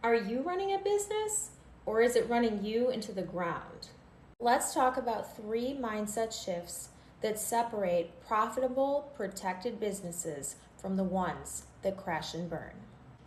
Are you running a business, or is it running you into the ground? Let's talk about 3 mindset shifts that separate profitable, protected businesses from the ones that crash and burn.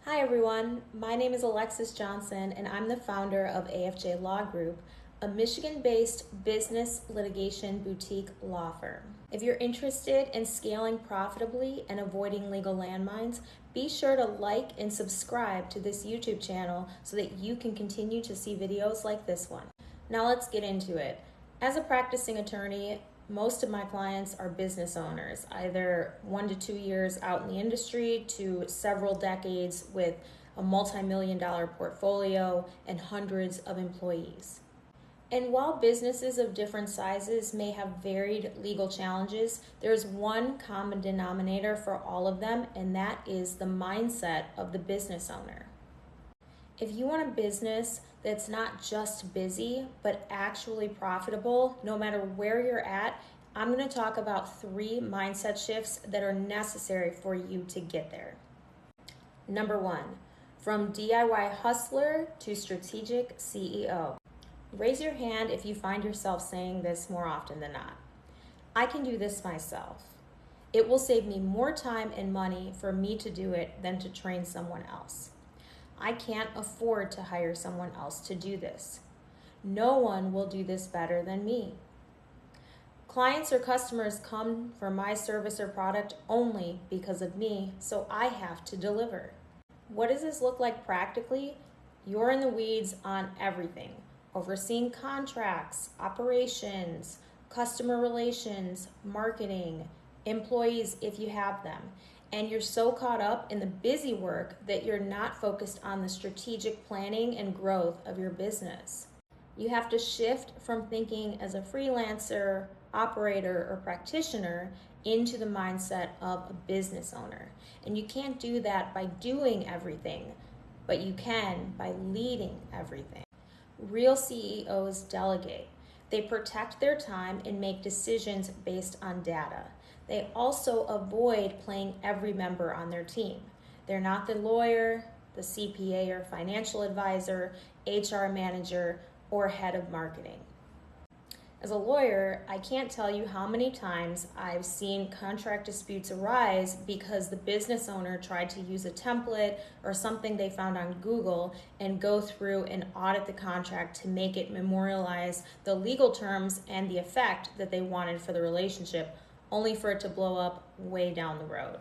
Hi everyone, my name is Alexis Johnson and I'm the founder of AFJ Law Group, a Michigan-based business litigation boutique law firm. If you're interested in scaling profitably and avoiding legal landmines, be sure to like and subscribe to this YouTube channel so that you can continue to see videos like this one. Now let's get into it. As a practicing attorney, most of my clients are business owners, either 1 to 2 years out in the industry to several decades with a multi-million-dollar portfolio and hundreds of employees. And while businesses of different sizes may have varied legal challenges, there's one common denominator for all of them, and that is the mindset of the business owner. If you want a business that's not just busy, but actually profitable, no matter where you're at, I'm going to talk about 3 mindset shifts that are necessary for you to get there. Number 1, from DIY hustler to strategic CEO. Raise your hand if you find yourself saying this more often than not. I can do this myself. It will save me more time and money for me to do it than to train someone else. I can't afford to hire someone else to do this. No one will do this better than me. Clients or customers come for my service or product only because of me, so I have to deliver. What does this look like practically? You're in the weeds on everything. Overseeing contracts, operations, customer relations, marketing, employees if you have them. And you're so caught up in the busy work that you're not focused on the strategic planning and growth of your business. You have to shift from thinking as a freelancer, operator, or practitioner into the mindset of a business owner. And you can't do that by doing everything, but you can by leading everything. Real CEOs delegate. They protect their time and make decisions based on data. They also avoid playing every member on their team. They're not the lawyer, the CPA or financial advisor, HR manager, or head of marketing. As a lawyer, I can't tell you how many times I've seen contract disputes arise because the business owner tried to use a template or something they found on Google and go through and audit the contract to make it memorialize the legal terms and the effect that they wanted for the relationship, only for it to blow up way down the road.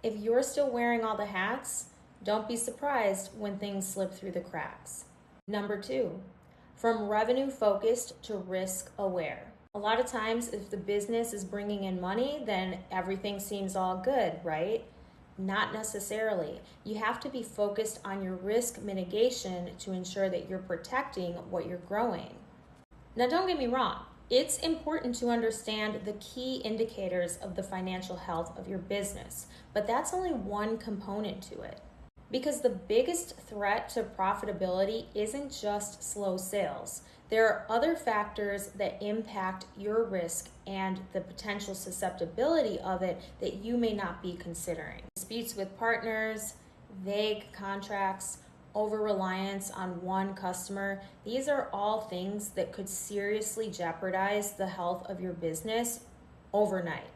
If you're still wearing all the hats, don't be surprised when things slip through the cracks. Number 2. From revenue focused to risk aware. A lot of times if the business is bringing in money, then everything seems all good, right? Not necessarily. You have to be focused on your risk mitigation to ensure that you're protecting what you're growing. Now don't get me wrong, it's important to understand the key indicators of the financial health of your business, but that's only one component to it. Because the biggest threat to profitability isn't just slow sales. There are other factors that impact your risk and the potential susceptibility of it that you may not be considering. Disputes with partners, vague contracts, over-reliance on one customer, these are all things that could seriously jeopardize the health of your business overnight.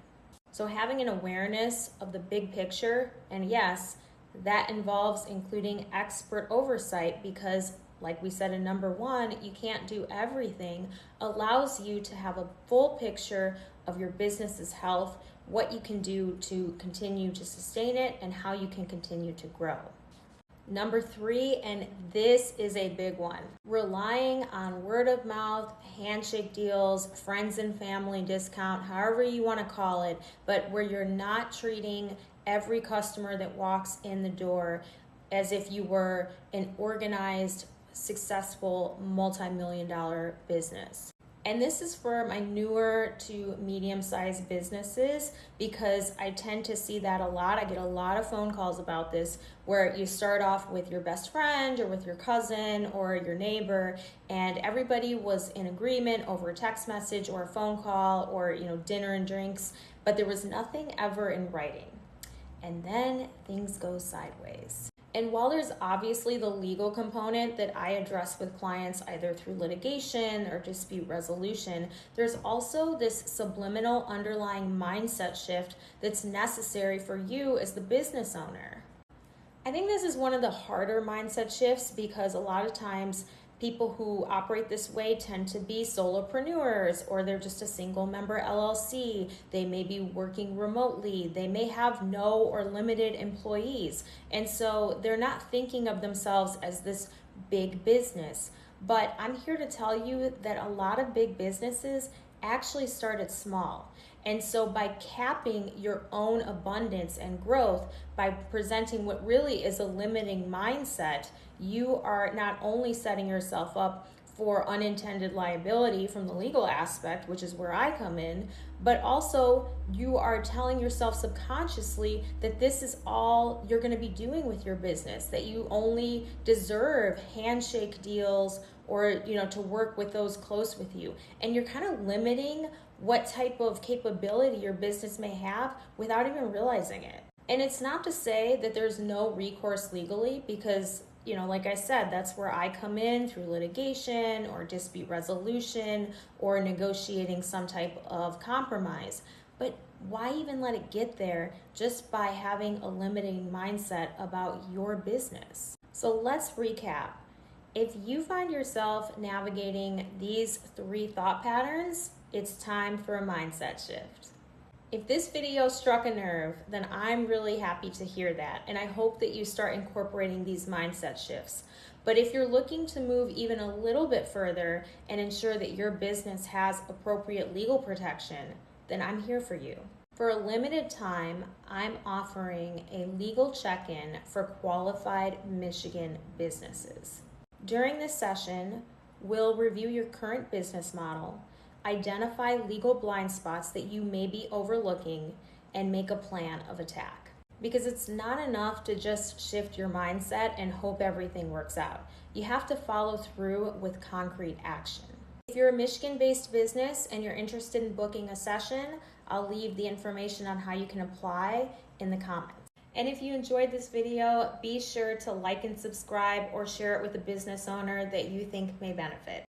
So having an awareness of the big picture, and yes, that involves including expert oversight because, like we said in number 1, you can't do everything, allows you to have a full picture of your business's health, what you can do to continue to sustain it, and how you can continue to grow. Number 3, and this is a big one, relying on word of mouth, handshake deals, friends and family discount, however you want to call it, but where you're not treating every customer that walks in the door as if you were an organized, successful, multi-million-dollar business. And this is for my newer to medium-sized businesses because I tend to see that a lot. I get a lot of phone calls about this where you start off with your best friend or with your cousin or your neighbor and everybody was in agreement over a text message or a phone call or dinner and drinks, but there was nothing ever in writing. And then things go sideways. And while there's obviously the legal component that I address with clients either through litigation or dispute resolution, there's also this subliminal underlying mindset shift that's necessary for you as the business owner. I think this is one of the harder mindset shifts because a lot of times people who operate this way tend to be solopreneurs, or they're just a single member LLC. They may be working remotely. They may have no or limited employees. And so they're not thinking of themselves as this big business. But I'm here to tell you that a lot of big businesses actually started small. And so by capping your own abundance and growth, by presenting what really is a limiting mindset, you are not only setting yourself up for unintended liability from the legal aspect, which is where I come in, but also you are telling yourself subconsciously that this is all you're going to be doing with your business, that you only deserve handshake deals or to work with those close with you. And you're kind of limiting what type of capability your business may have without even realizing it. And it's not to say that there's no recourse legally, because like I said, that's where I come in through litigation or dispute resolution or negotiating some type of compromise. But why even let it get there just by having a limiting mindset about your business? So let's recap. If you find yourself navigating these 3 thought patterns, it's time for a mindset shift. If this video struck a nerve, then I'm really happy to hear that, and I hope that you start incorporating these mindset shifts. But if you're looking to move even a little bit further and ensure that your business has appropriate legal protection, then I'm here for you. For a limited time, I'm offering a legal check-in for qualified Michigan businesses. During this session, we'll review your current business model, identify legal blind spots that you may be overlooking, and make a plan of attack. Because it's not enough to just shift your mindset and hope everything works out. You have to follow through with concrete action. If you're a Michigan-based business and you're interested in booking a session, I'll leave the information on how you can apply in the comments. And if you enjoyed this video, be sure to like and subscribe or share it with a business owner that you think may benefit.